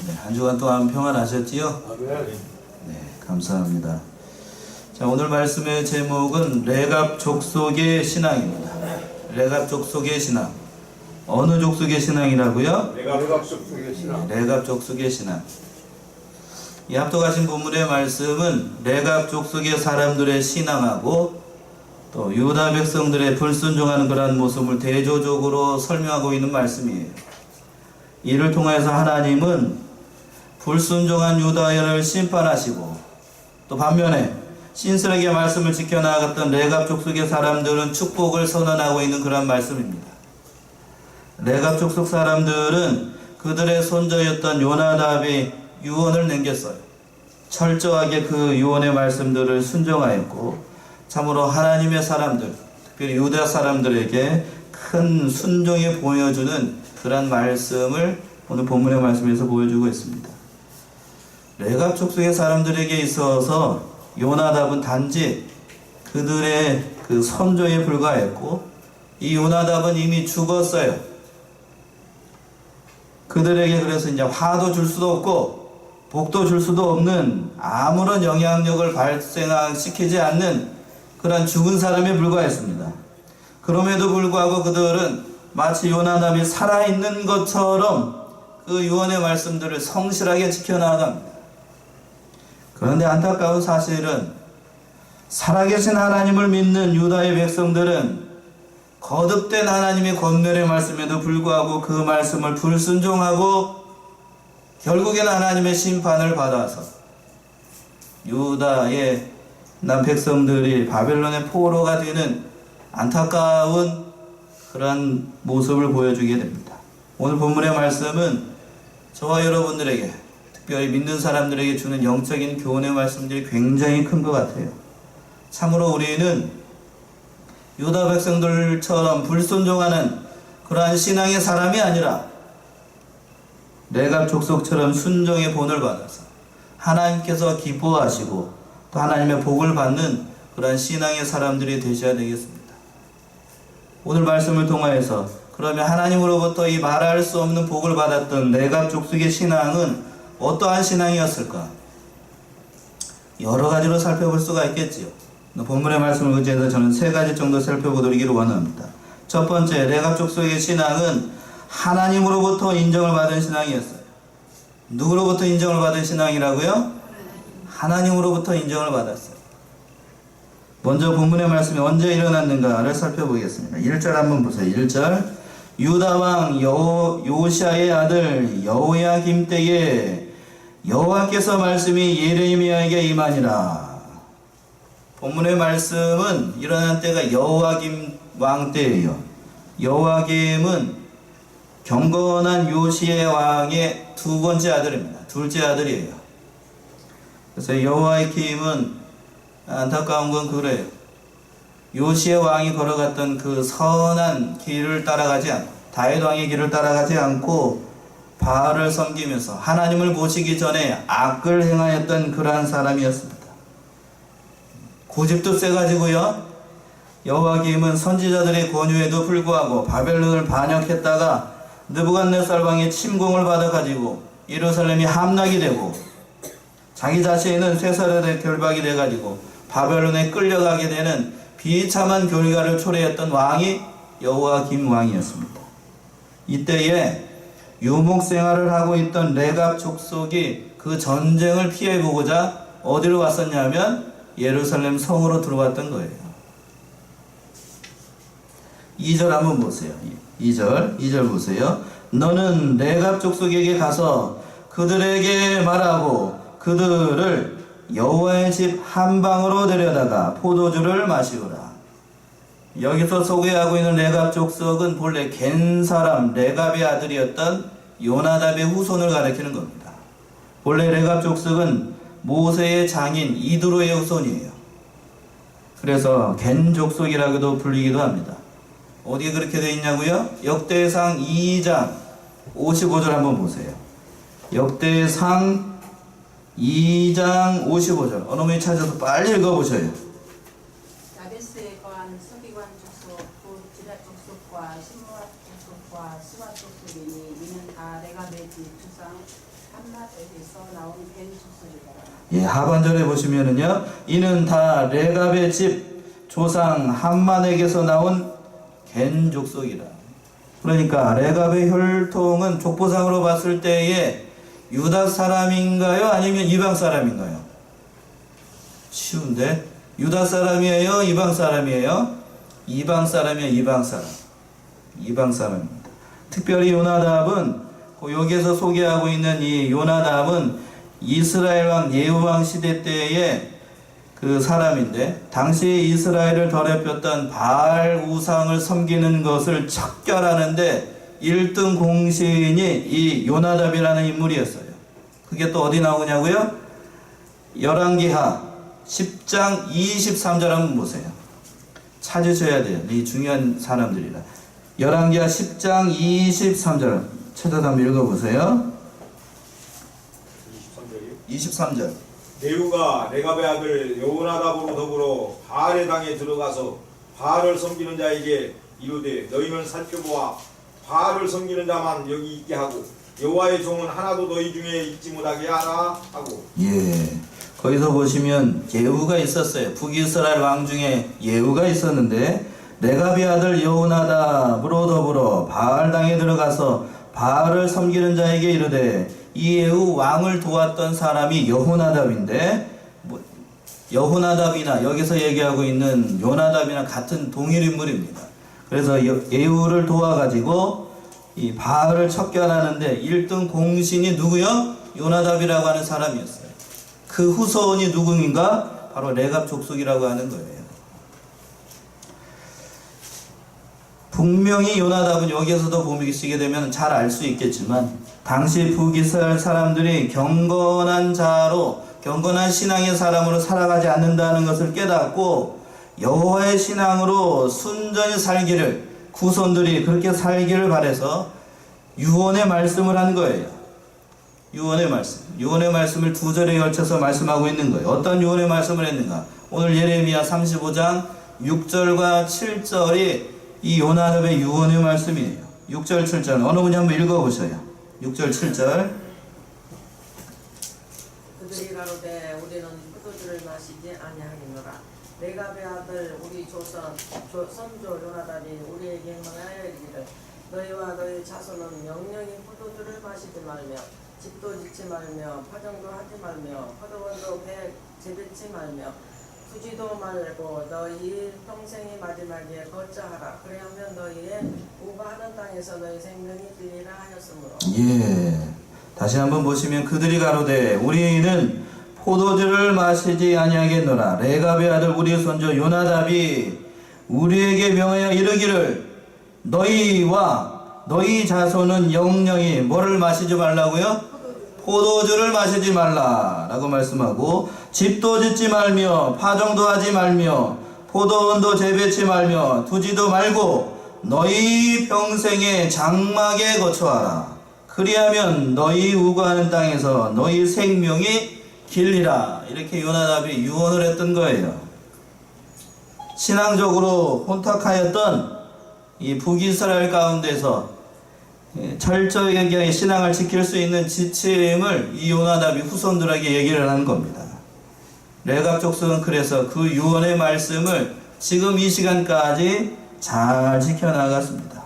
네, 한 주간 동안 평안하셨지요? 네, 감사합니다. 자, 오늘 말씀의 제목은 레갑 족속의 신앙입니다. 레갑 족속의 신앙. 어느 족속의 신앙이라고요? 레갑 족속의 신앙. 레갑 족속의 신앙. 이 합독하신 본문의 말씀은 레갑 족속의 사람들의 신앙하고 또 유다 백성들의 불순종하는 그러한 모습을 대조적으로 설명하고 있는 말씀이에요. 이를 통해서 하나님은 불순종한 유다인을 심판하시고 또 반면에 신실하게 말씀을 지켜나갔던 레갑 족속의 사람들은 축복을 선언하고 있는 그런 말씀입니다. 레갑 족속 사람들은 그들의 손자였던 요나답의 유언을 남겼어요. 철저하게 그 유언의 말씀들을 순종하였고 참으로 하나님의 사람들, 특별히 유다 사람들에게 큰 순종이 보여주는 그런 말씀을 오늘 본문의 말씀에서 보여주고 있습니다. 레갑 족속의 사람들에게 있어서 요나답은 단지 그들의 그 선조에 불과했고 이 요나답은 이미 죽었어요. 그들에게 그래서 이제 화도 줄 수도 없고 복도 줄 수도 없는 아무런 영향력을 발생시키지 않는 그런 죽은 사람에 불과했습니다. 그럼에도 불구하고 그들은 마치 요나답이 살아있는 것처럼 그 유언의 말씀들을 성실하게 지켜나갑니다. 그런데 안타까운 사실은 살아계신 하나님을 믿는 유다의 백성들은 거듭된 하나님의 권면의 말씀에도 불구하고 그 말씀을 불순종하고 결국에는 하나님의 심판을 받아서 유다의 난 백성들이 바벨론의 포로가 되는 안타까운 그런 모습을 보여주게 됩니다. 오늘 본문의 말씀은 저와 여러분들에게 특별히 믿는 사람들에게 주는 영적인 교훈의 말씀들이 굉장히 큰 것 같아요. 참으로 우리는 유다 백성들처럼 불순종하는 그러한 신앙의 사람이 아니라 레갑 족속처럼 순종의 본을 받아서 하나님께서 기뻐하시고 또 하나님의 복을 받는 그러한 신앙의 사람들이 되셔야 되겠습니다. 오늘 말씀을 통하여서 그러면 하나님으로부터 이 말할 수 없는 복을 받았던 레갑 족속의 신앙은 어떠한 신앙이었을까? 여러 가지로 살펴볼 수가 있겠지요. 본문의 말씀을 의지해서 저는 세 가지 정도 살펴보도록 원합니다. 첫 번째, 레갑 족속의 신앙은 하나님으로부터 인정을 받은 신앙이었어요. 누구로부터 인정을 받은 신앙이라고요? 하나님으로부터 인정을 받았어요. 먼저 본문의 말씀이 언제 일어났는가를 살펴보겠습니다. 1절 한번 보세요. 1절 유다 왕 요시아의 아들 여호야김 때에 여호와께서 말씀이 예레미야에게 임하니라. 본문의 말씀은 일어난 때가 여호야김 왕 때예요. 여호야김은 경건한 요시의 왕의 두 번째 아들입니다. 둘째 아들이에요. 그래서 여호야김은 안타까운 건 그래요. 요시의 왕이 걸어갔던 그 선한 길을 따라가지 않고 다윗 왕의 길을 따라가지 않고 바알을 섬기면서 하나님을 모시기 전에 악을 행하였던 그러한 사람이었습니다. 고집도 세가지고요. 여호야김은 선지자들의 권유에도 불구하고 바벨론을 반역했다가 느부갓네살 왕의 침공을 받아가지고 예루살렘이 함락이 되고 자기 자신은 쇠사슬에 결박이 돼가지고 바벨론에 끌려가게 되는 비참한 결과를 초래했던 왕이 여호야김 왕이었습니다. 이때에 유목 생활을 하고 있던 레갑 족속이 그 전쟁을 피해보고자 어디로 왔었냐면 예루살렘 성으로 들어왔던 거예요. 2절 한번 보세요. 2절 보세요. 너는 레갑 족속에게 가서 그들에게 말하고 그들을 여호와의 집 한방으로 데려다가 포도주를 마시우라. 여기서 소개하고 있는 레갑 족속은 본래 겐 사람 레갑의 아들이었던 요나답의 후손을 가리키는 겁니다. 본래 레갑 족속은 모세의 장인 이드로의 후손이에요. 그래서 겐 족속이라고도 불리기도 합니다. 어디에 그렇게 되어 있냐고요? 역대상 2장 55절 한번 보세요. 역대상 2장 55절. 어느 분이 찾아서 빨리 읽어보셔요. 야베스에 거한 서기관 족속, 곧 기럇 족속과 신므앗 족속과 스밧 족속이니 이는 다 레갑의 집 주상 한마에서 나온 벤 족속이다. 예, 하반절에 보시면은요, 이는 다 레갑의 집 조상 함만에게서 나온 겐 족속이라. 그러니까 레갑의 혈통은 족보상으로 봤을 때에 유다 사람인가요? 아니면 이방 사람인가요? 쉬운데 유다 사람이에요? 이방 사람이에요? 이방 사람이에요. 이방 사람. 이방 사람입니다. 특별히 요나답은 여기에서 소개하고 있는 이 요나답은 이스라엘 왕 예후 왕 시대 때의 그 사람인데, 당시에 이스라엘을 더럽혔던 바알 우상을 섬기는 것을 척결하는데 1등 공신이 이 요나답이라는 인물이었어요. 그게 또 어디 나오냐고요? 열왕기하 10장 23절 한번 보세요. 찾으셔야 돼요. 이 중요한 사람들이라. 열왕기하 10장 23절 찾아서 한번 읽어보세요. 23절. 예후가 레갑의 아들 요나답으로 더불어 바알의 당에 들어가서 바알을 섬기는 자에게 이르되 너희는 살펴보아 바알을 섬기는 자만 여기 있게 하고 여호와의 종은 하나도 너희 중에 있지 못하게 하라 하고. 예, 거기서 보시면 예후가 있었어요. 북이스라엘 왕 중에 예후가 있었는데 레갑의 아들 요나답으로 더불어 바알 당에 들어가서 바알을 섬기는 자에게 이르되, 이 예후 왕을 도왔던 사람이 여호나답인데, 여호나답이나 여기서 얘기하고 있는 요나답이나 같은 동일 인물입니다. 그래서 예후를 도와가지고 이 바알을 척결하는데 1등 공신이 누구요? 요나답이라고 하는 사람이었어요. 그 후손이 누구인가? 바로 레갑 족속이라고 하는 거예요. 분명히 요나답은 여기에서도 보시게 되면 잘 알 수 있겠지만, 당시 북이스라엘 사람들이 경건한 자로, 경건한 신앙의 사람으로 살아가지 않는다는 것을 깨닫고 여호와의 신앙으로 순전히 살기를, 후손들이 그렇게 살기를 바라서 유언의 말씀을 한 거예요. 유언의 말씀. 유언의 말씀을 두 절에 걸쳐서 말씀하고 있는 거예요. 어떤 유언의 말씀을 했는가? 오늘 예레미야 35장 6절과 7절이 이 요나답의 유언의 말씀이에요. 6절 7절 어느 분이 한번 읽어보셔요. 6절 7절. 그들이 가로되 우리는 포도주를 마시지 아니하겠노라. 레갑의 아들 우리 선조 요나답이 우리에게 행하여 이르기를 너희와 너희 자손은 영영이 포도주를 마시지 말며 집도 짓지 말며 파종도 하지 말며 포도원도 재배치 말며 투지도 말고 너희 평생이 마지막에 거처하라. 그리하면 너희의 우바하는 땅에서 너희 생명이 길리라 하였으므로. 예. 다시 한번 보시면 그들이 가로되 우리는 포도주를 마시지 아니하겠노라. 레갑의 아들 우리 손주 요나답이 우리에게 명하여 이르기를 너희와 너희 자손은 영영이 뭐를 마시지 말라고요? 포도주를 마시지 말라라고 말씀하고, 집도 짓지 말며 파종도 하지 말며 포도원도 재배치 말며 두지도 말고 너희 평생에 장막에 거처하라. 그리하면 너희 우거하는 땅에서 너희 생명이 길리라. 이렇게 요나답이 유언을 했던 거예요. 신앙적으로 혼탁하였던 이 북이스라엘 가운데서 철저하게 신앙을 지킬 수 있는 지침을 이 요나답이 후손들에게 얘기를 하는 겁니다. 레갑 족속은 그래서 그 유언의 말씀을 지금 이 시간까지 잘 지켜나갔습니다.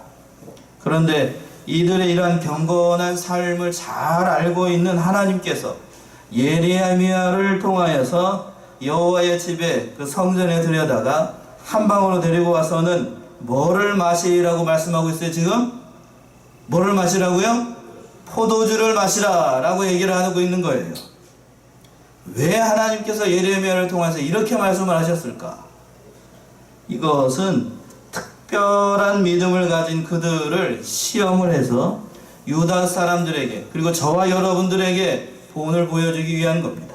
그런데 이들의 이러한 경건한 삶을 잘 알고 있는 하나님께서 예레미야를 통하여서 여호와의 집에 그 성전에 들여다가 한 방으로 데리고 와서는 뭐를 마시라고 말씀하고 있어요. 지금 뭐를 마시라고요? 포도주를 마시라 라고 얘기를 하고 있는 거예요. 왜 하나님께서 예레미야를 통해서 이렇게 말씀을 하셨을까? 이것은 특별한 믿음을 가진 그들을 시험을 해서 유다 사람들에게, 그리고 저와 여러분들에게 본을 보여주기 위한 겁니다.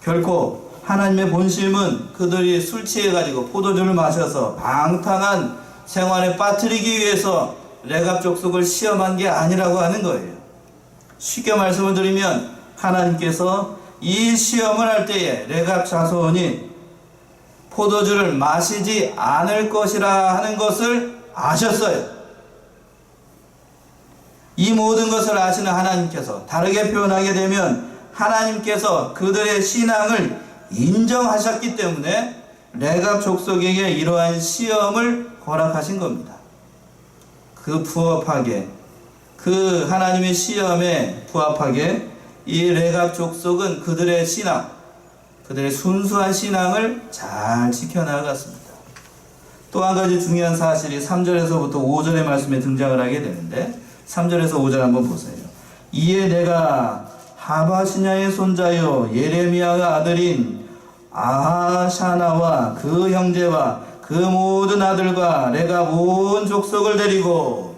결코 하나님의 본심은 그들이 술 취해가지고 포도주를 마셔서 방탕한 생활에 빠뜨리기 위해서 레갑 족속을 시험한 게 아니라고 하는 거예요. 쉽게 말씀을 드리면 하나님께서 이 시험을 할 때에 레갑 자손이 포도주를 마시지 않을 것이라 하는 것을 아셨어요. 이 모든 것을 아시는 하나님께서 다르게 표현하게 되면 하나님께서 그들의 신앙을 인정하셨기 때문에 레갑 족속에게 이러한 시험을 허락하신 겁니다. 그 부합하게, 그 하나님의 시험에 부합하게 이 레갑 족속은 그들의 신앙, 그들의 순수한 신앙을 잘 지켜나갔습니다. 또 한 가지 중요한 사실이 3절에서부터 5절의 말씀에 등장을 하게 되는데 3절에서 5절 한번 보세요. 이에 내가 하바시냐의 손자요 예레미야의 아들인 아하샤나와 그 형제와 그 모든 아들과 내가 온 족속을 데리고,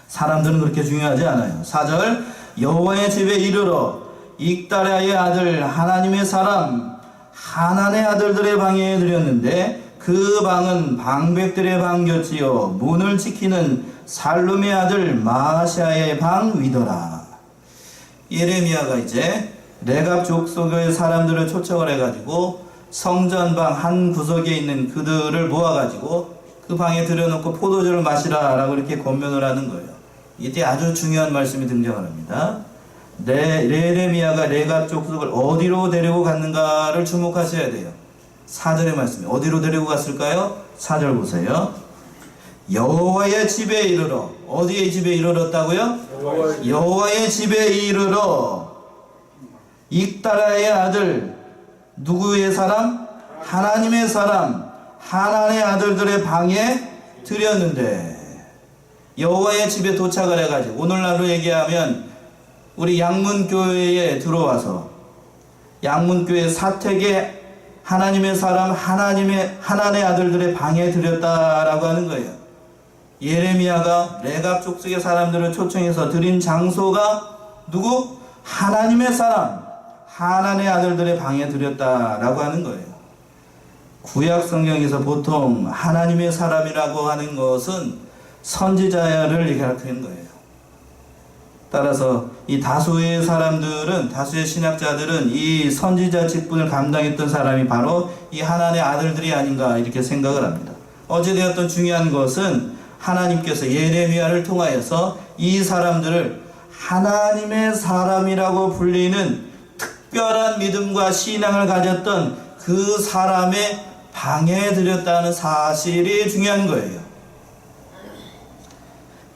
사람들은 그렇게 중요하지 않아요. 4절 여호와의 집에 이르러 익다랴의 아들 하나님의 사람 하난의 아들들의 방에 들였는데 그 방은 방백들의 방이었지요 문을 지키는 살룸의 아들 마아시아의 방 위더라. 예레미야가 이제 레갑 족속의 사람들을 초청을 해가지고 성전방 한 구석에 있는 그들을 모아가지고 그 방에 들여놓고 포도주를 마시라 라고 이렇게 권면을 하는 거예요. 이때 아주 중요한 말씀이 등장을 합니다. 예레미야가 레갑 족속을 어디로 데리고 갔는가를 주목하셔야 돼요. 4절의 말씀이 어디로 데리고 갔을까요? 4절 보세요. 여호와의 집에 이르러, 어디의 집에 이르렀다고요? 여호와의 집에 이르러 익다랴의 아들, 누구의 사람? 하나님의 사람 하난의 아들들의 방에 들였는데, 여호와의 집에 도착을 해가지고 오늘날로 얘기하면 우리 양문교회에 들어와서 양문교회 사택에 하나님의 사람 하난의 아들들의 방에 들였다라고 하는 거예요. 예레미야가 레갑 족속의 사람들을 초청해서 드린 장소가 누구? 하나님의 사람 하난의 아들들의 방에 들였다라고 하는 거예요. 구약 성경에서 보통 하나님의 사람이라고 하는 것은 선지자를 얘기하는 거예요. 따라서 이 다수의 사람들은, 다수의 신학자들은 이 선지자 직분을 감당했던 사람이 바로 이 하나님의 아들들이 아닌가 이렇게 생각을 합니다. 어찌되었든 중요한 것은 하나님께서 예레미야를 통하여서 이 사람들을 하나님의 사람이라고 불리는 특별한 믿음과 신앙을 가졌던 그 사람의 방에 들였다는 사실이 중요한 거예요.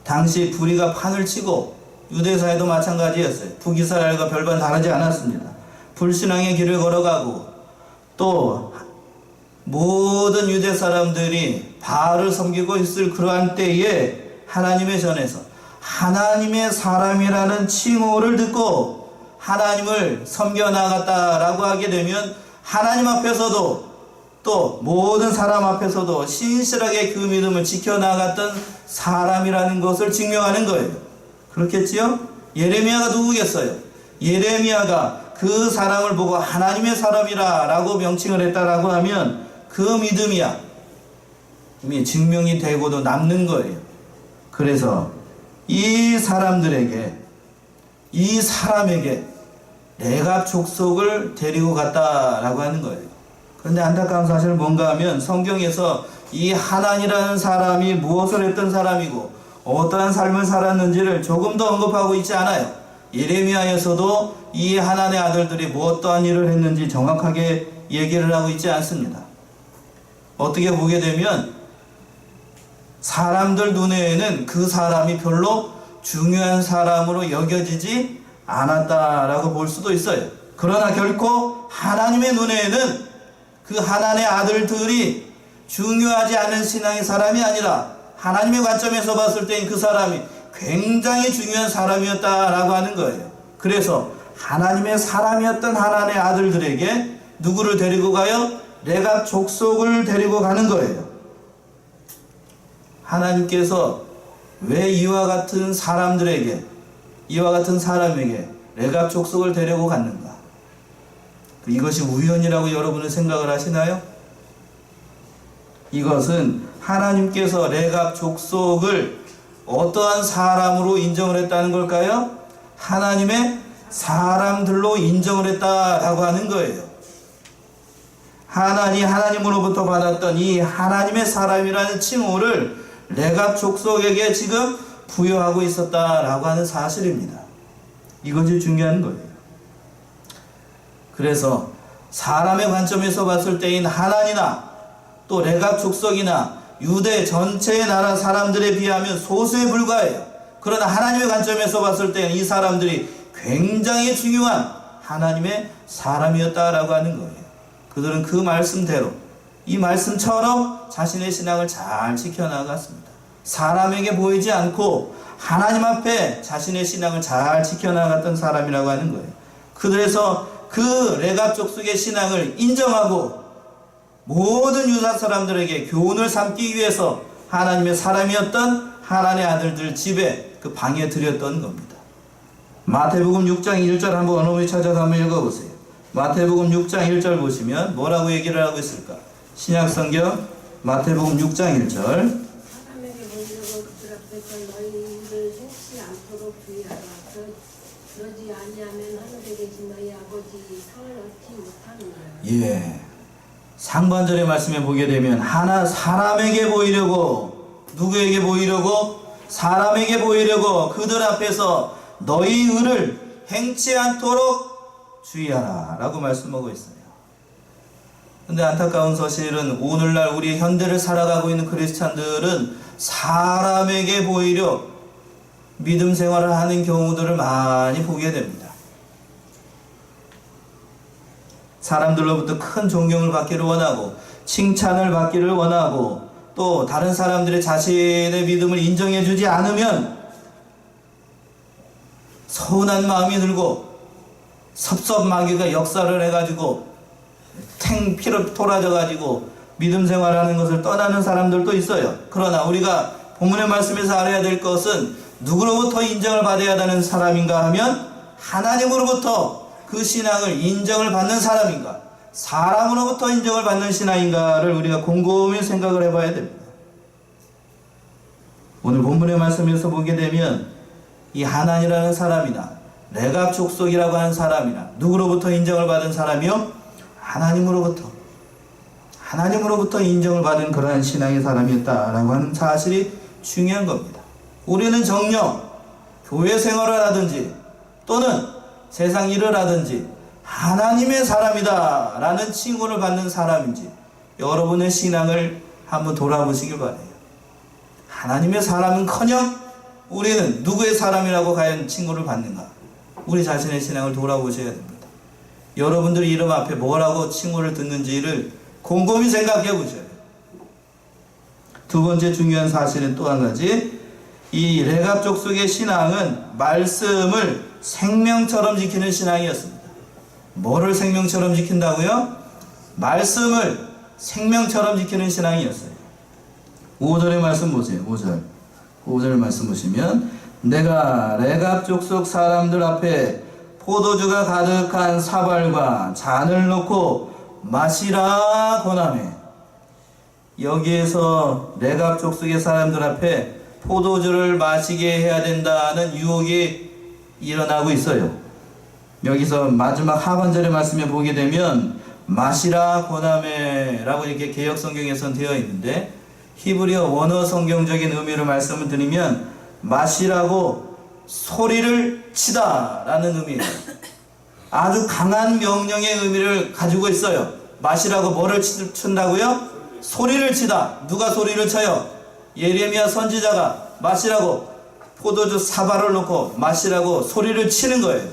당시 불의가 판을 치고 유대사회도 마찬가지였어요. 북이스라엘과 별반 다르지 않았습니다. 불신앙의 길을 걸어가고 또 모든 유대 사람들이 바알을 섬기고 있을 그러한 때에 하나님의 전에서 하나님의 사람이라는 칭호를 듣고 하나님을 섬겨나갔다라고 하게 되면 하나님 앞에서도 또 모든 사람 앞에서도 신실하게 그 믿음을 지켜나갔던 사람이라는 것을 증명하는 거예요. 그렇겠지요? 예레미야가 누구겠어요? 예레미야가 그 사람을 보고 하나님의 사람이라 라고 명칭을 했다라고 하면 그 믿음이야 이미 증명이 되고도 남는 거예요. 그래서 이 사람들에게, 이 사람에게 레갑 족속을 데리고 갔다라고 하는 거예요. 그런데 안타까운 사실은 뭔가 하면 성경에서 이 하난이라는 사람이 무엇을 했던 사람이고 어떠한 삶을 살았는지를 조금 더 언급하고 있지 않아요. 예레미야에서도 이 하난의 아들들이 어떠한 일을 했는지 정확하게 얘기를 하고 있지 않습니다. 어떻게 보게 되면 사람들 눈에는 그 사람이 별로 중요한 사람으로 여겨지지 않았다라고 볼 수도 있어요. 그러나 결코 하나님의 눈에는 그 하난의 아들들이 중요하지 않은 신앙의 사람이 아니라 하나님의 관점에서 봤을 땐 그 사람이 굉장히 중요한 사람이었다라고 하는 거예요. 그래서 하나님의 사람이었던 하난의 아들들에게 누구를 데리고 가요? 레갑 족속을 데리고 가는 거예요. 하나님께서 왜 이와 같은 사람들에게, 이와 같은 사람에게 레갑 족속을 데리고 갔는가? 이것이 우연이라고 여러분은 생각을 하시나요? 이것은 하나님께서 레갑 족속을 어떠한 사람으로 인정을 했다는 걸까요? 하나님의 사람들로 인정을 했다라고 하는 거예요. 하나님으로부터 받았던 이 하나님의 사람이라는 칭호를 레갑 족속에게 지금 부여하고 있었다라고 하는 사실입니다. 이것이 중요한 거예요. 그래서 사람의 관점에서 봤을 때인 하나니나 또 레갑 족속이나 유대 전체의 나라 사람들에 비하면 소수에 불과해요. 그러나 하나님의 관점에서 봤을 때는 이 사람들이 굉장히 중요한 하나님의 사람이었다라고 하는 거예요. 그들은 그 말씀대로 이 말씀처럼 자신의 신앙을 잘 지켜나갔습니다. 사람에게 보이지 않고 하나님 앞에 자신의 신앙을 잘 지켜나갔던 사람이라고 하는 거예요. 그래서 그 레갑 족속의 신앙을 인정하고 모든 유다 사람들에게 교훈을 삼기 위해서 하나님의 사람이었던 하나님의 아들들 집에 그 방에 들였던 겁니다. 마태복음 6장 1절 한번 어머니 찾아서 한번 읽어보세요. 마태복음 6장 1절 보시면 뭐라고 얘기를 하고 있을까? 신약성경 마태복음 6장 1절 사람에게 보이려고 그들 앞에서 너희를 행치 않도록 주의하라. 그러지 아니하면 하늘에 계신 너희 아버지 상을 얻지 못하느니라. 예. 상반절의 말씀에 보게 되면 하나 사람에게 보이려고 누구에게 보이려고 사람에게 보이려고 그들 앞에서 너희 의를 행치 않도록 주의하라 라고 말씀하고 있어요. 근데 안타까운 사실은 오늘날 우리 현대를 살아가고 있는 크리스찬들은 사람에게 보이려 믿음 생활을 하는 경우들을 많이 보게 됩니다. 사람들로부터 큰 존경을 받기를 원하고 칭찬을 받기를 원하고 또 다른 사람들의 자신의 믿음을 인정해 주지 않으면 서운한 마음이 들고 섭섭마귀가 역사를 해가지고 피로 토라져가지고 믿음 생활하는 것을 떠나는 사람들도 있어요. 그러나 우리가 본문의 말씀에서 알아야 될 것은 누구로부터 인정을 받아야 하는 사람인가 하면 하나님으로부터 그 신앙을 인정을 받는 사람인가 사람으로부터 인정을 받는 신앙인가를 우리가 곰곰이 생각을 해봐야 됩니다. 오늘 본문의 말씀에서 보게 되면 이 하난이라는 사람이나 레갑 족속이라고 하는 사람이나 누구로부터 인정을 받은 사람이요? 하나님으로부터 인정을 받은 그러한 신앙의 사람이었다라고 하는 사실이 중요한 겁니다. 우리는 정녕 교회 생활을 하든지 또는 세상 일을 하든지 하나님의 사람이다 라는 칭호를 받는 사람인지 여러분의 신앙을 한번 돌아보시길 바라요. 하나님의 사람은커녕 우리는 누구의 사람이라고 과연 칭호를 받는가? 우리 자신의 신앙을 돌아보셔야 됩니다. 여러분들이 이름 앞에 뭐라고 칭호를 듣는지를 곰곰이 생각해 보셔야 돼요. 두 번째 중요한 사실은 또 한 가지, 이 레갑 족속의 신앙은 말씀을 생명처럼 지키는 신앙이었습니다. 뭐를 생명처럼 지킨다고요? 말씀을 생명처럼 지키는 신앙이었어요. 5절의 말씀 보세요. 5절 말씀 보시면 내가 레갑 족속 사람들 앞에 포도주가 가득한 사발과 잔을 놓고 마시라 권하매. 여기에서 레갑 족속의 사람들 앞에 포도주를 마시게 해야 된다는 유혹이 일어나고 있어요. 여기서 마지막 하반절의 말씀에 보게 되면 마시라 권하매 라고 이렇게 개역 성경에서는 되어 있는데 히브리어 원어 성경적인 의미를 말씀을 드리면 마시라고 소리를 치다 라는 의미예요. 아주 강한 명령의 의미를 가지고 있어요. 마시라고 뭐를 친다고요? 소리를 치다. 누가 소리를 쳐요? 예레미야 선지자가 마시라고 포도주 사발을 놓고 마시라고 소리를 치는 거예요.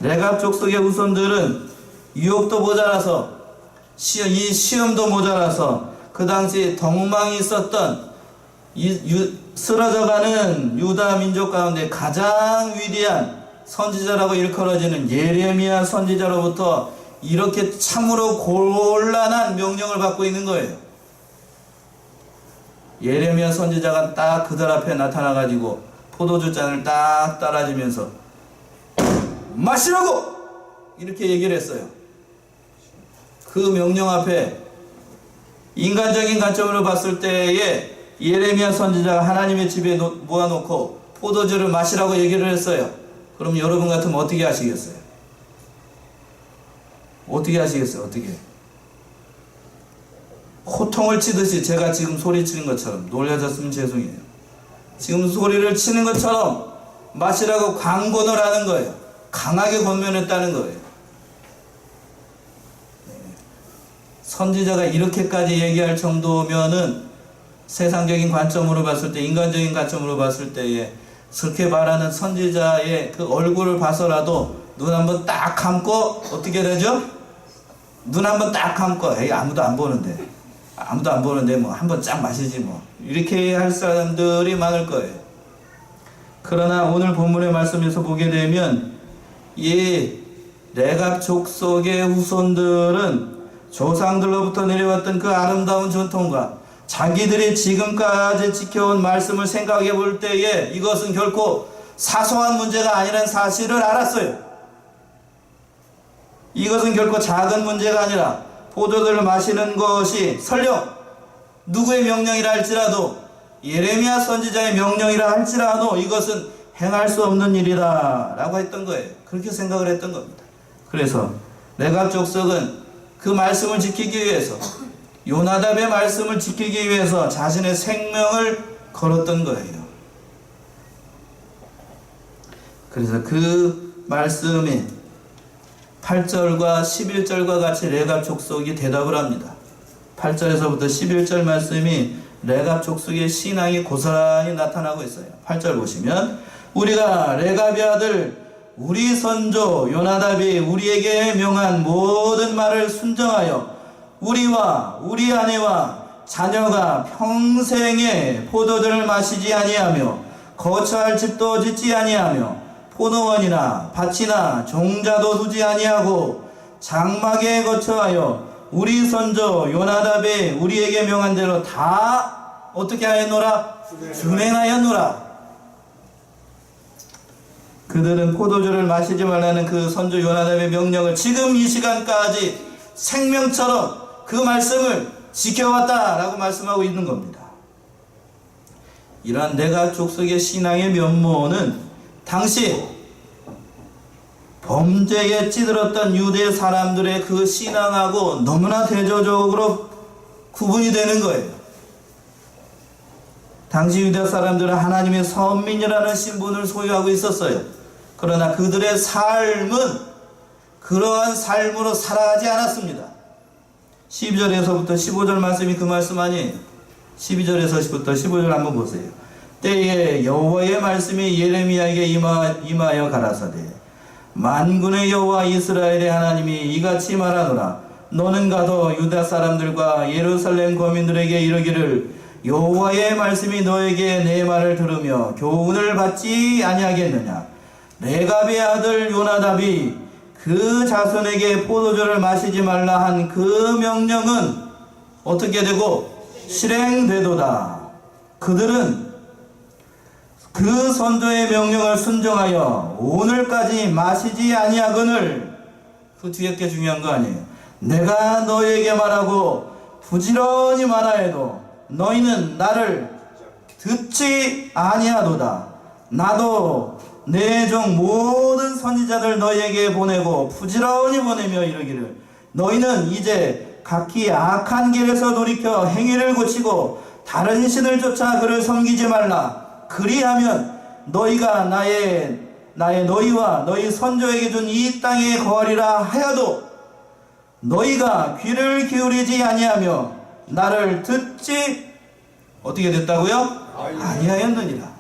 레갑 족속의 후손들은 유혹도 모자라서 이 시험도 모자라서 그 당시 덕망이 있었던 쓰러져가는 유다 민족 가운데 가장 위대한 선지자라고 일컬어지는 예레미야 선지자로부터 이렇게 참으로 곤란한 명령을 받고 있는 거예요. 예레미야 선지자가 딱 그들 앞에 나타나가지고 포도주 잔을 딱 따라주면서 마시라고! 이렇게 얘기를 했어요. 그 명령 앞에 인간적인 관점으로 봤을 때에 예레미야 선지자가 하나님의 집에 모아놓고 포도주를 마시라고 얘기를 했어요. 그럼 여러분 같으면 어떻게 하시겠어요? 어떻게? 호통을 치듯이 제가 지금 소리치는 것처럼 놀라졌으면 죄송해요. 지금 소리를 치는 것처럼 마시라고 강권을 하는 거예요. 강하게 권면했다는 거예요. 선지자가 이렇게까지 얘기할 정도면은 세상적인 관점으로 봤을 때, 인간적인 관점으로 봤을 때에 그렇게 말하는 선지자의 그 얼굴을 봐서라도 눈 한번 딱 감고 어떻게 되죠? 눈 한번 딱 감고 에이 아무도 안 보는데 뭐 한번 쫙 마시지 뭐 이렇게 할 사람들이 많을 거예요. 그러나 오늘 본문의 말씀에서 보게 되면 이 레갑 족속의 후손들은 조상들로부터 내려왔던 그 아름다운 전통과 자기들이 지금까지 지켜온 말씀을 생각해 볼 때에 이것은 결코 사소한 문제가 아니라는 사실을 알았어요. 이것은 결코 작은 문제가 아니라 포도주를 마시는 것이 설령 누구의 명령이라 할지라도 예레미야 선지자의 명령이라 할지라도 이것은 행할 수 없는 일이다 라고 했던 거예요. 그렇게 생각을 했던 겁니다. 그래서 레갑 족속은 그 말씀을 지키기 위해서, 요나답의 말씀을 지키기 위해서 자신의 생명을 걸었던 거예요. 그래서 그 말씀이 8절과 11절과 같이 레갑 족속이 대답을 합니다. 8절에서부터 11절 말씀이 레갑 족속의 신앙이 고스란히 나타나고 있어요. 8절 보시면 우리가 레갑의 아들 우리 선조 요나답이 우리에게 명한 모든 말을 순정하여 우리와 우리 아내와 자녀가 평생에 포도주를 마시지 아니하며 거처할 집도 짓지 아니하며 포도원이나 밭이나 종자도 두지 아니하고 장막에 거처하여 우리 선조 요나답이 우리에게 명한 대로 다 어떻게 하였노라? 준행하였노라. 그들은 포도주를 마시지 말라는 그 선조 요나답의 명령을 지금 이 시간까지 생명처럼 그 말씀을 지켜왔다라고 말씀하고 있는 겁니다. 이러한 레갑 족속의 신앙의 면모는 당시 범죄에 찌들었던 유대 사람들의 그 신앙하고 너무나 대조적으로 구분이 되는 거예요. 당시 유대 사람들은 하나님의 선민이라는 신분을 소유하고 있었어요. 그러나 그들의 삶은 그러한 삶으로 살아가지 않았습니다. 12절에서부터 15절 말씀이 그 말씀 아니에요. 12절에서부터 15절 한번 보세요. 때에 여호와의 말씀이 예레미야에게 임하여 가라사대 만군의 여호와 이스라엘의 하나님이 이같이 말하노라. 너는 가도 유다 사람들과 예루살렘 거민들에게 이르기를 여호와의 말씀이 너에게 내 말을 들으며 교훈을 받지 아니하겠느냐. 레갑의 아들 요나답이 그 자손에게 포도주를 마시지 말라 한 그 명령은 어떻게 되고 실행되도다. 그들은 그 선조의 명령을 순종하여 오늘까지 마시지 아니하거늘. 그 뒤에 게 중요한 거 아니에요. 내가 너에게 말하고 부지런히 말하여도 너희는 나를 듣지 아니하도다. 나도 내 종 모든 선지자들 너희에게 보내고 부지런히 보내며 이르기를 너희는 이제 각기 악한 길에서 돌이켜 행위를 고치고 다른 신을 쫓아 그를 섬기지 말라. 그리하면 너희가 나의 너희와 너희 선조에게 준 이 땅에 거하리라 하여도 너희가 귀를 기울이지 아니하며 나를 듣지 어떻게 됐다고요? 아니하였느니라.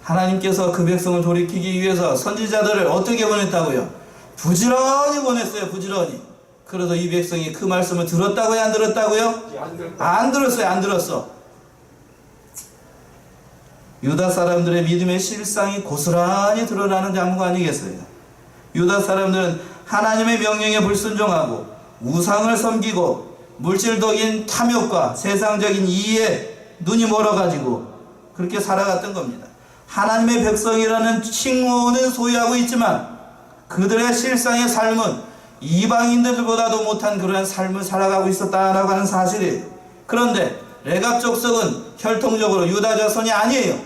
하나님께서 그 백성을 돌이키기 위해서 선지자들을 어떻게 보냈다고요? 부지런히 보냈어요. 부지런히. 그래도 이 백성이 그 말씀을 들었다고요? 안 들었다고요? 안 들었어요. 안 들었어. 유다 사람들의 믿음의 실상이 고스란히 드러나는 장부가 아니겠어요? 유다 사람들은 하나님의 명령에 불순종하고 우상을 섬기고 물질적인 탐욕과 세상적인 이의에 눈이 멀어가지고 그렇게 살아갔던 겁니다. 하나님의 백성이라는 칭호는 소유하고 있지만 그들의 실상의 삶은 이방인들보다도 못한 그러한 삶을 살아가고 있었다라고 하는 사실이에요. 그런데 레갑 족속은 혈통적으로 유다 자손이 아니에요.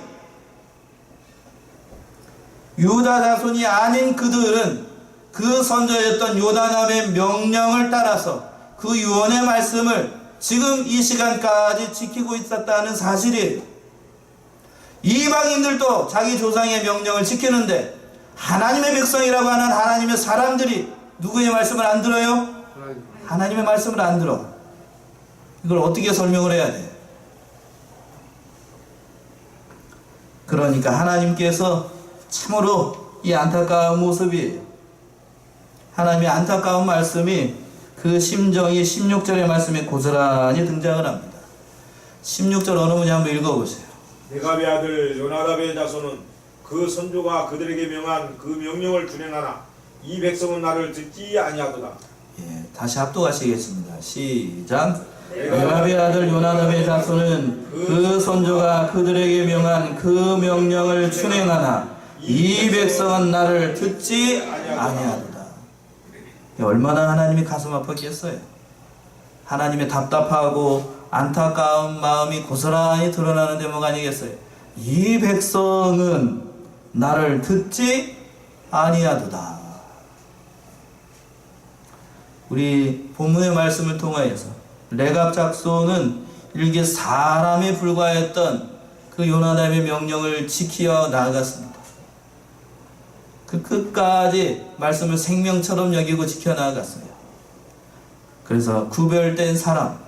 유다 자손이 아닌 그들은 그 선조였던 요나답의 명령을 따라서 그 유언의 말씀을 지금 이 시간까지 지키고 있었다는 사실이에요. 이방인들도 자기 조상의 명령을 지키는데 하나님의 백성이라고 하는 하나님의 사람들이 누구의 말씀을 안 들어요? 하나님의 말씀을 안 들어. 이걸 어떻게 설명을 해야 돼? 그러니까 하나님께서 참으로 이 안타까운 모습이, 하나님의 안타까운 말씀이 그 심정이 16절의 말씀에 고스란히 등장을 합니다. 16절 어느 분이 한번 읽어보세요. 레갑의 아들 요나답의 자손은 그 선조가 그들에게 명한 그 명령을 준행하나 이 백성은 나를 듣지 아니하도다. 예, 다시 합독하시겠습니다. 시작. 레갑의 아들 요나답의 자손은 그 선조가 그들에게 명한 그 명령을 준행하나 이 백성은 나를 듣지 아니하도다. 얼마나 하나님이 가슴 아팠겠어요. 하나님의 답답하고 안타까운 마음이 고스란히 드러나는 대목 아니겠어요. 이 백성은 나를 듣지 아니하도다. 우리 본문의 말씀을 통하여서 레갑 작소는 일개 사람에 불과했던 그 요나답의 명령을 지키어 나아갔습니다. 그 끝까지 말씀을 생명처럼 여기고 지켜나갔어요. 그래서 구별된 사람,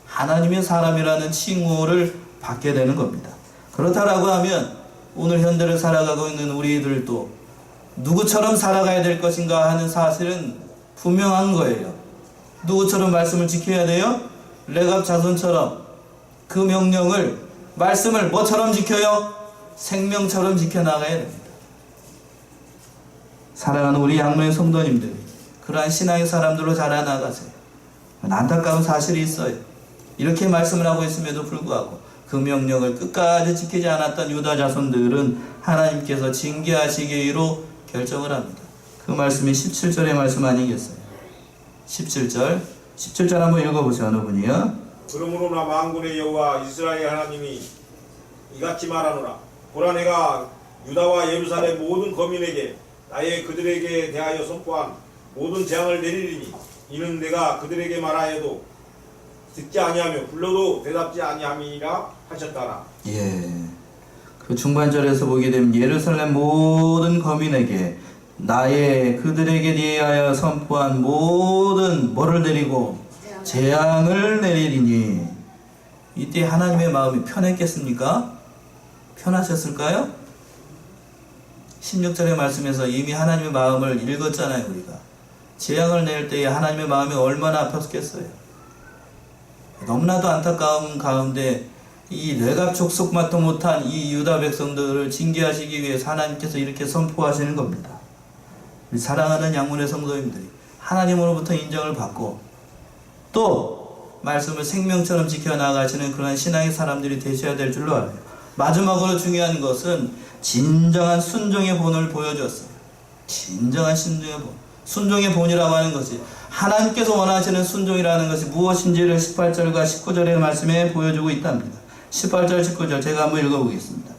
하나님의 사람이라는 칭호를 받게 되는 겁니다. 그렇다라고 하면 오늘 현대를 살아가고 있는 우리들도 누구처럼 살아가야 될 것인가 하는 사실은 분명한 거예요. 누구처럼 말씀을 지켜야 돼요? 레갑 자손처럼 그 명령을, 말씀을 뭐처럼 지켜요? 생명처럼 지켜나가야 됩니다. 사랑하는 우리 양로의 성도님들이 그러한 신앙의 사람들로 자라나가세요. 안타까운 사실이 있어요. 이렇게 말씀을 하고 있음에도 불구하고 그 명령을 끝까지 지키지 않았던 유다 자손들은 하나님께서 징계하시기로 결정을 합니다. 그 말씀이 17절의 말씀 아니겠어요? 17절 한번 읽어보세요. 어느 분이요? 그러므로 나 만군의 여호와 이스라엘 하나님이 이같이 말하노라. 보라, 내가 유다와 예루살렘 모든 거민에게 나의 그들에게 대하여 선포한 모든 재앙을 내리리니 이는 내가 그들에게 말하여도 듣지 아니하며 불러도 대답지 아니함이라 하셨다라. 예. 그 중반절에서 보게 되면 예루살렘 모든 거민에게 나의 그들에게 대하여 선포한 모든 뭐를 내리고 재앙을 내리리니, 이때 하나님의 마음이 편했겠습니까? 편하셨을까요? 16절의 말씀에서 이미 하나님의 마음을 읽었잖아요. 우리가 재앙을 낼 때에 하나님의 마음이 얼마나 아팠겠어요. 너무나도 안타까운 가운데 이 레갑 족속만도 못한 이 유다 백성들을 징계하시기 위해서 하나님께서 이렇게 선포하시는 겁니다. 우리 사랑하는 양문의 성도님들이 하나님으로부터 인정을 받고 또 말씀을 생명처럼 지켜나가시는 그런 신앙의 사람들이 되셔야 될 줄로 알아요. 마지막으로 중요한 것은 진정한 순종의 본을 보여주었어요. 진정한 순종의 본. 순종의 본이라고 하는 것이 하나님께서 원하시는 순종이라는 것이 무엇인지를 18절과 19절의 말씀에 보여주고 있답니다. 18절 19절 제가 한번 읽어보겠습니다.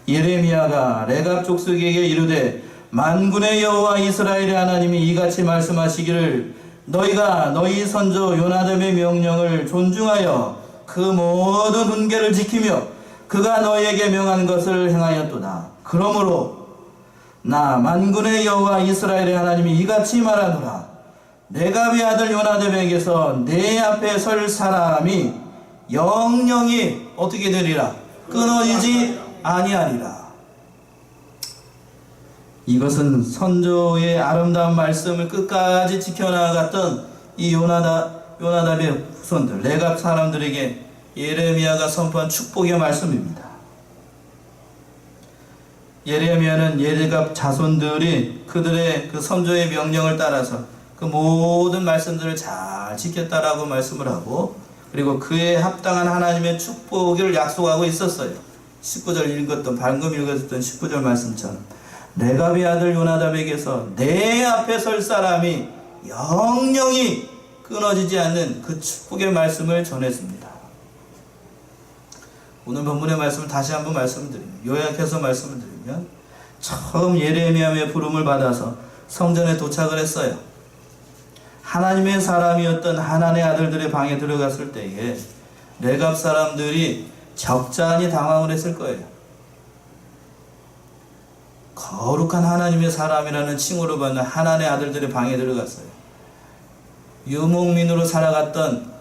예레미야가 레갑 족속에게 이르되 만군의 여호와 이스라엘의 하나님이 이같이 말씀하시기를 너희가 너희 선조 요나답의 명령을 존중하여 그 모든 훈계를 지키며 그가 너희에게 명한 것을 행하였도다. 그러므로 나 만군의 여호와 이스라엘의 하나님이 이같이 말하노라. 레갑의 아들 요나답에게서 내 앞에 설 사람이 영영이 어떻게 되리라? 끊어지지 아니하리라. 이것은 선조의 아름다운 말씀을 끝까지 지켜나갔던 이 요나답의 후손들, 레갑 사람들에게 예레미야가 선포한 축복의 말씀입니다. 예레미야는 레갑 자손들이 그들의 그 선조의 명령을 따라서 그 모든 말씀들을 잘 지켰다라고 말씀을 하고, 그리고 그에 합당한 하나님의 축복을 약속하고 있었어요. 19절 읽었던, 방금 읽었던 19절 말씀처럼 레갑의 아들 요나답에게서 내 앞에 설 사람이 영영이 끊어지지 않는 그 축복의 말씀을 전했습니다. 오늘 본문의 말씀을 다시 한번 말씀드리면, 요약해서 말씀을 드리면, 처음 예레미야의 부름을 받아서 성전에 도착을 했어요. 하나님의 사람이었던 하나님의 아들들의 방에 들어갔을 때에 레갑 사람들이 적잖이 당황을 했을 거예요. 거룩한 하나님의 사람이라는 칭호를 받는 하나님의 아들들의 방에 들어갔어요. 유목민으로 살아갔던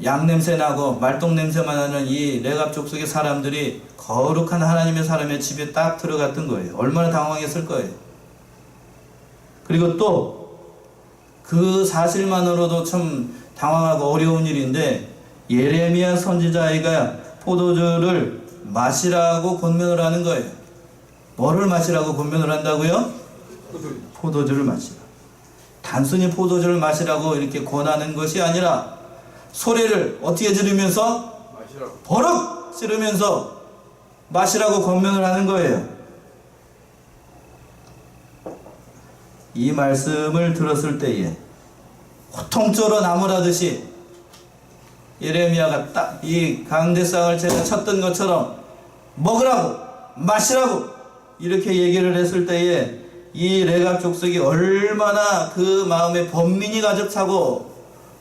양냄새 나고 말똥 냄새만 나는 이 레갑 족속의 사람들이 거룩한 하나님의 사람의 집에 딱 들어갔던 거예요. 얼마나 당황했을 거예요. 그리고 또 그 사실만으로도 참 당황하고 어려운 일인데, 예레미야 선지자가 포도주를 마시라고 권면을 하는 거예요. 뭐를 마시라고 권면을 한다고요? 포도주를 마시라. 단순히 포도주를 마시라고 이렇게 권하는 것이 아니라 소리를 어떻게 지르면서? 마시라고. 버럭 지르면서 마시라고 권면을 하는 거예요. 이 말씀을 들었을 때에 호통조로 나무라듯이 예레미야가 딱 이 강대상을 제가 쳤던 것처럼 먹으라고 마시라고 이렇게 얘기를 했을 때에 이 레갑 족속이 얼마나 그 마음에 번민이 가득 차고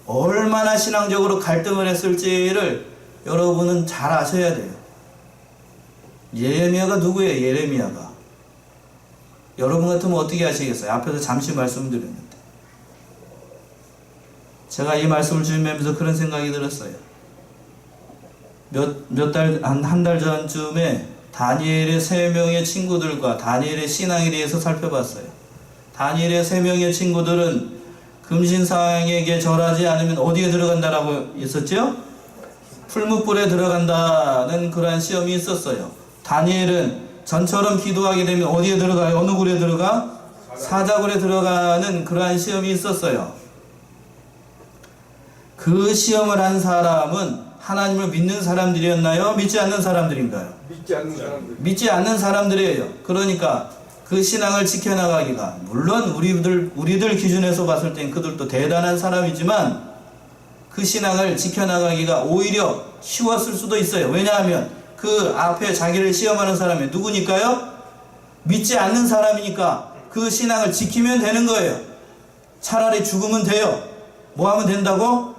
얼마나 신앙적으로 갈등을 했을지를 여러분은 잘 아셔야 돼요. 예레미야가 누구예요? 예레미야가. 여러분 같으면 어떻게 하시겠어요? 앞에서 잠시 말씀드렸는데 제가 이 말씀을 준비하면서 그런 생각이 들었어요. 한 달 전쯤에 다니엘의 3명의 친구들과 다니엘의 신앙에 대해서 살펴봤어요. 다니엘의 3명의 친구들은 금신상에게 절하지 않으면 어디에 들어간다라고 했었죠? 풀무불에 들어간다는 그러한 시험이 있었어요. 다니엘은 전처럼 기도하게 되면 어디에 들어가요? 어느 굴에 들어가? 사자굴에 들어가는 그러한 시험이 있었어요. 그 시험을 한 사람은 하나님을 믿는 사람들이었나요? 믿지 않는 사람들인가요? 믿지 않는 사람들. 믿지 않는 사람들이에요. 그러니까 그 신앙을 지켜나가기가, 물론 우리들 기준에서 봤을 땐 그들도 대단한 사람이지만 그 신앙을 지켜나가기가 오히려 쉬웠을 수도 있어요. 왜냐하면 그 앞에 자기를 시험하는 사람이 누구니까요? 믿지 않는 사람이니까 그 신앙을 지키면 되는 거예요. 차라리 죽으면 돼요. 뭐 하면 된다고?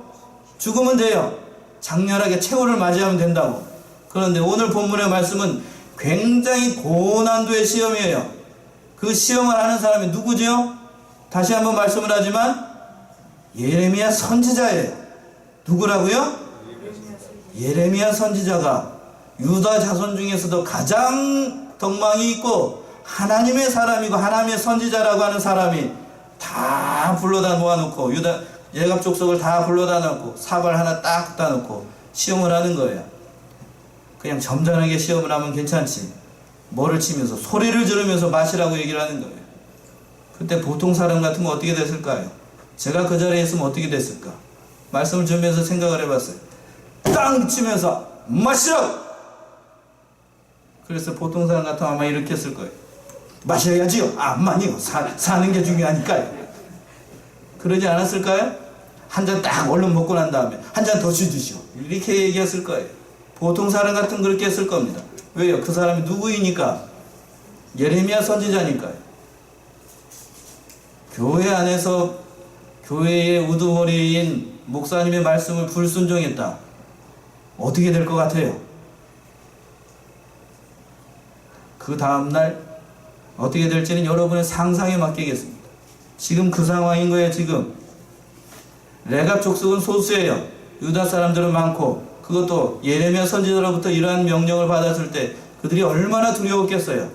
죽으면 돼요. 장렬하게 최후를 맞이하면 된다고. 그런데 오늘 본문의 말씀은 굉장히 고난도의 시험이에요. 그 시험을 하는 사람이 누구죠? 다시 한번 말씀을 하지만 예레미야 선지자예요. 누구라고요? 예레미야 선지자가 유다 자손 중에서도 가장 덕망이 있고 하나님의 사람이고 하나님의 선지자라고 하는 사람이 다 불러다 모아놓고 레갑 족속을 다 불러다 놓고 사발 하나 딱 갖다 놓고 시험을 하는 거예요. 그냥 점잖하게 시험을 하면 괜찮지. 뭐를 치면서 소리를 지르면서 마시라고 얘기를 하는 거예요. 그때 보통 사람 같으면 어떻게 됐을까요? 제가 그 자리에 있으면 어떻게 됐을까? 말씀을 준비해서 생각을 해봤어요. 땅 치면서 마시라고! 그래서 보통 사람 같으면 아마 이렇게 했을 거예요. 마셔야지요. 암만이요. 사는 게 중요하니까요. 그러지 않았을까요? 한 잔 딱 얼른 먹고 난 다음에 한 잔 더 주시오. 이렇게 얘기했을 거예요. 보통 사람 같으면 그렇게 했을 겁니다. 왜요? 그 사람이 누구이니까? 예레미야 선지자니까요. 교회 안에서 교회의 우두머리인 목사님의 말씀을 불순종했다. 어떻게 될 것 같아요? 그 다음날 어떻게 될지는 여러분의 상상에 맡기겠습니다. 지금 그 상황인 거예요. 지금 레갑 족속은 소수예요. 유다 사람들은 많고, 그것도 예레미야 선지자로부터 이러한 명령을 받았을 때 그들이 얼마나 두려웠겠어요.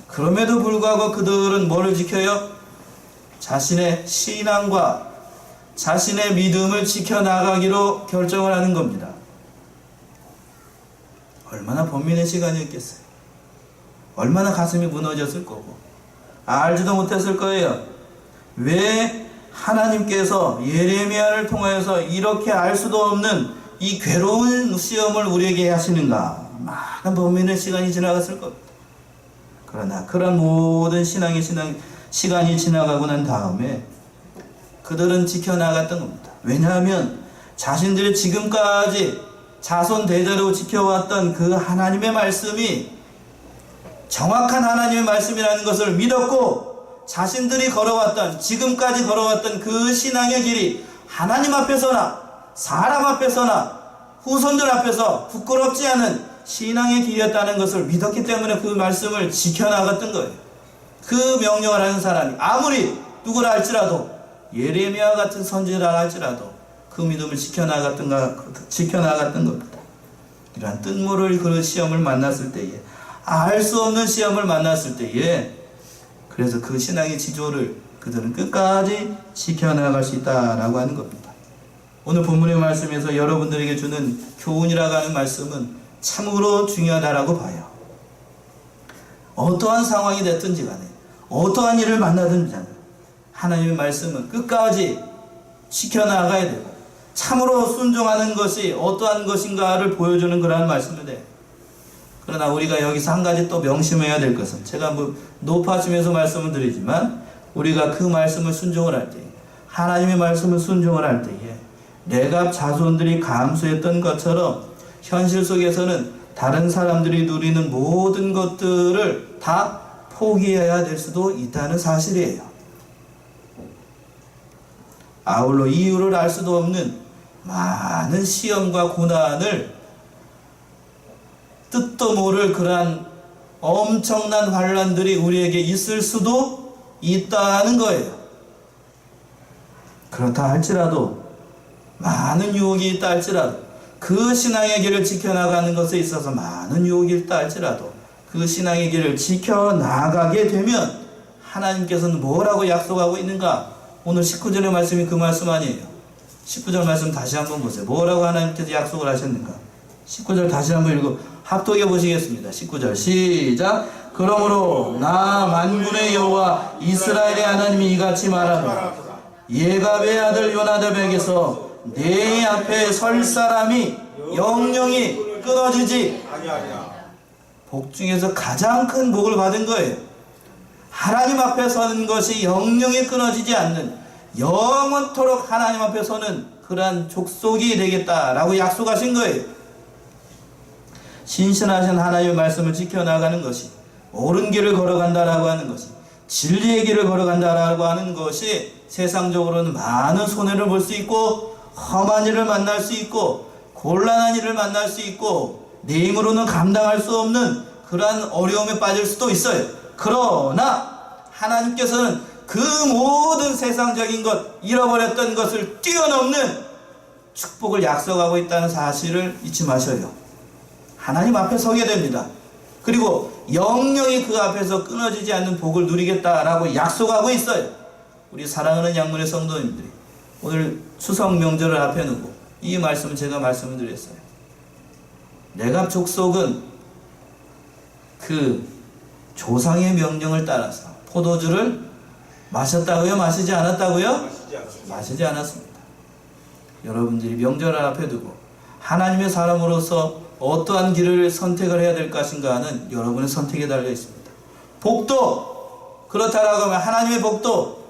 그럼에도 불구하고 그들은 뭐를 지켜요? 자신의 신앙과 자신의 믿음을 지켜나가기로 결정을 하는 겁니다. 얼마나 번민의 시간이었겠어요. 얼마나 가슴이 무너졌을 거고 알지도 못했을 거예요. 왜 하나님께서 예레미야를 통하여서 이렇게 알 수도 없는 이 괴로운 시험을 우리에게 하시는가? 많은 번민의 시간이 지나갔을 겁니다. 그러나 그런 모든 시간이 지나가고 난 다음에 그들은 지켜나갔던 겁니다. 왜냐하면 자신들이 지금까지 자손 대대로 지켜왔던 그 하나님의 말씀이 정확한 하나님의 말씀이라는 것을 믿었고, 자신들이 걸어왔던, 지금까지 걸어왔던 그 신앙의 길이 하나님 앞에서나 사람 앞에서나 후손들 앞에서 부끄럽지 않은 신앙의 길이었다는 것을 믿었기 때문에 그 말씀을 지켜나갔던 거예요. 그 명령을 하는 사람이 아무리 누구라 할지라도 예레미야 같은 선지자라 할지라도 그 믿음을 지켜나갔던 겁니다. 이러한 뜻모를 그 시험을 만났을 때에, 알 수 없는 시험을 만났을 때에, 그래서 그 신앙의 지조를 그들은 끝까지 지켜나갈 수 있다라고 하는 겁니다. 오늘 본문의 말씀에서 여러분들에게 주는 교훈이라고 하는 말씀은 참으로 중요하다라고 봐요. 어떠한 상황이 됐든지 간에, 어떠한 일을 만나든지 간에 하나님의 말씀은 끝까지 지켜나가야 되고, 참으로 순종하는 것이 어떠한 것인가를 보여주는 그러한 말씀인데, 그러나 우리가 여기서 한 가지 또 명심해야 될 것은, 제가 높아지면서 말씀을 드리지만, 우리가 그 말씀을 순종을 할 때, 하나님의 말씀을 순종을 할 때에 레갑 자손들이 감수했던 것처럼 현실 속에서는 다른 사람들이 누리는 모든 것들을 다 포기해야 될 수도 있다는 사실이에요. 아울러 이유를 알 수도 없는 많은 시험과 고난을, 뜻도 모를 그러한 엄청난 환란들이 우리에게 있을 수도 있다는 거예요. 그렇다 할지라도, 많은 유혹이 있다 할지라도, 그 신앙의 길을 지켜나가는 것에 있어서 많은 유혹이 있다 할지라도 그 신앙의 길을 지켜나가게 되면 하나님께서는 뭐라고 약속하고 있는가? 오늘 19절의 말씀이 그 말씀 아니에요. 19절 말씀 다시 한번 보세요. 뭐라고 하나님께서 약속을 하셨는가? 19절 다시 한번 읽고 합독해 보시겠습니다. 19절 시작. 그러므로 나 만군의 여호와 이스라엘의 하나님이 이같이 말하노라. 예갑의 아들 요나답에게서 내 앞에 설 사람이 영영이 끊어지지. 아니야. 복 중에서 가장 큰 복을 받은 거예요. 하나님 앞에 서는 것이 영영이 끊어지지 않는, 영원토록 하나님 앞에 서는 그러한 족속이 되겠다라고 약속하신 거예요. 신실하신 하나님의 말씀을 지켜나가는 것이, 옳은 길을 걸어간다라고 하는 것이, 진리의 길을 걸어간다라고 하는 것이 세상적으로는 많은 손해를 볼 수 있고, 험한 일을 만날 수 있고, 곤란한 일을 만날 수 있고, 내 힘으로는 감당할 수 없는 그러한 어려움에 빠질 수도 있어요. 그러나 하나님께서는 그 모든 세상적인 것, 잃어버렸던 것을 뛰어넘는 축복을 약속하고 있다는 사실을 잊지 마셔요. 하나님 앞에 서게 됩니다. 그리고 영영이 그 앞에서 끊어지지 않는 복을 누리겠다라고 약속하고 있어요. 우리 사랑하는 양문의 성도님들이 오늘 추석 명절을 앞에 두고 이 말씀을 제가 말씀을 드렸어요. 레갑 족속은 그 조상의 명령을 따라서 포도주를 마셨다고요? 마시지 않았다고요? 마시지 않았습니다. 여러분들이 명절을 앞에 두고 하나님의 사람으로서 어떠한 길을 선택을 해야 될 것인가 하는 여러분의 선택에 달려 있습니다. 복도 그렇다라고 하면 하나님의 복도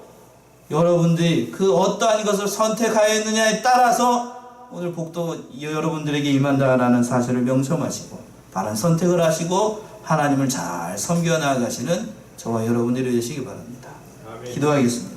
여러분들이 그 어떠한 것을 선택하였느냐에 따라서 오늘 복도 여러분들에게 임한다라는 사실을 명심하시고 바른 선택을 하시고 하나님을 잘 섬겨 나가시는 저와 여러분들이 되시기 바랍니다. 아멘. 기도하겠습니다.